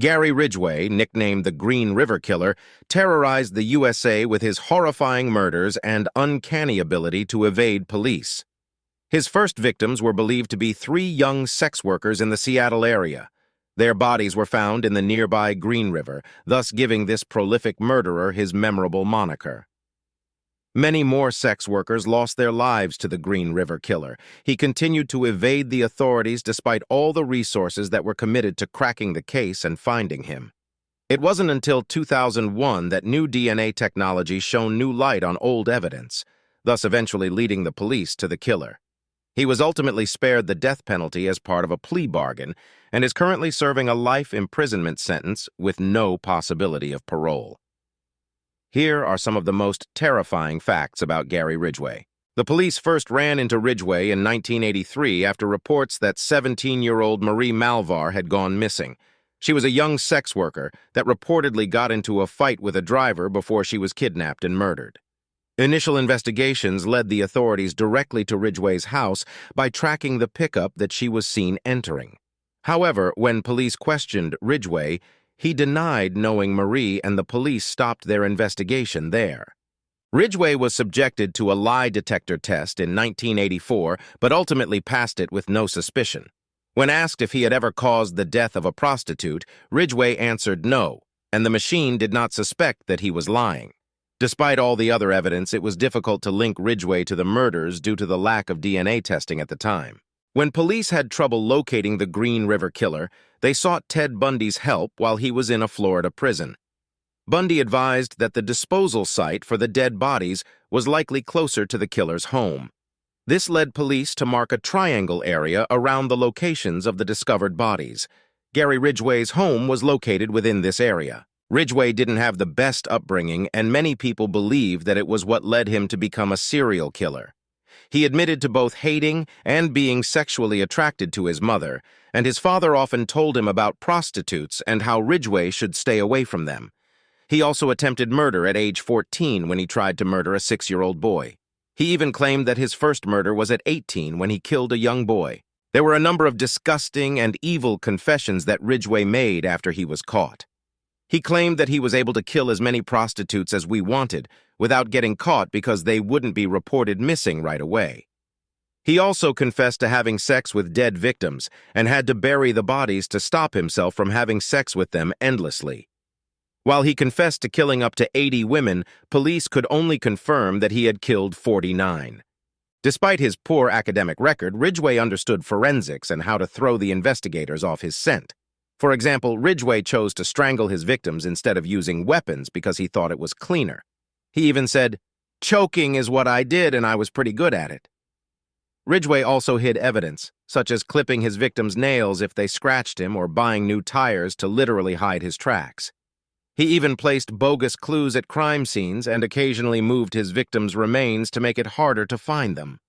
Gary Ridgway, nicknamed the Green River Killer, terrorized the USA with his horrifying murders and uncanny ability to evade police. His first victims were believed to be 3 young sex workers in the Seattle area. Their bodies were found in the nearby Green River, thus giving this prolific murderer his memorable moniker. Many more sex workers lost their lives to the Green River Killer. He continued to evade the authorities despite all the resources that were committed to cracking the case and finding him. It wasn't until 2001 that new DNA technology shone new light on old evidence, thus eventually leading the police to the killer. He was ultimately spared the death penalty as part of a plea bargain and is currently serving a life imprisonment sentence with no possibility of parole. Here are some of the most terrifying facts about Gary Ridgway. The police first ran into Ridgway in 1983 after reports that 17-year-old Marie Malvar had gone missing. She was a young sex worker that reportedly got into a fight with a driver before she was kidnapped and murdered. Initial investigations led the authorities directly to Ridgway's house by tracking the pickup that she was seen entering. However, when police questioned Ridgway, he denied knowing Marie, and the police stopped their investigation there. Ridgway was subjected to a lie detector test in 1984, but ultimately passed it with no suspicion. When asked if he had ever caused the death of a prostitute, Ridgway answered no, and the machine did not suspect that he was lying. Despite all the other evidence, it was difficult to link Ridgway to the murders due to the lack of DNA testing at the time. When police had trouble locating the Green River Killer, they sought Ted Bundy's help while he was in a Florida prison. Bundy advised that the disposal site for the dead bodies was likely closer to the killer's home. This led police to mark a triangle area around the locations of the discovered bodies. Gary Ridgway's home was located within this area. Ridgway didn't have the best upbringing, and many people believe that it was what led him to become a serial killer. He admitted to both hating and being sexually attracted to his mother, and his father often told him about prostitutes and how Ridgway should stay away from them. He also attempted murder at age 14 when he tried to murder a 6-year-old boy. He even claimed that his first murder was at 18 when he killed a young boy. There were a number of disgusting and evil confessions that Ridgway made after he was caught. He claimed that he was able to kill as many prostitutes as we wanted without getting caught because they wouldn't be reported missing right away. He also confessed to having sex with dead victims and had to bury the bodies to stop himself from having sex with them endlessly. While he confessed to killing up to 80 women, police could only confirm that he had killed 49. Despite his poor academic record, Ridgway understood forensics and how to throw the investigators off his scent. For example, Ridgway chose to strangle his victims instead of using weapons because he thought it was cleaner. He even said, "Choking is what I did and I was pretty good at it." Ridgway also hid evidence, such as clipping his victims' nails if they scratched him or buying new tires to literally hide his tracks. He even placed bogus clues at crime scenes and occasionally moved his victims' remains to make it harder to find them.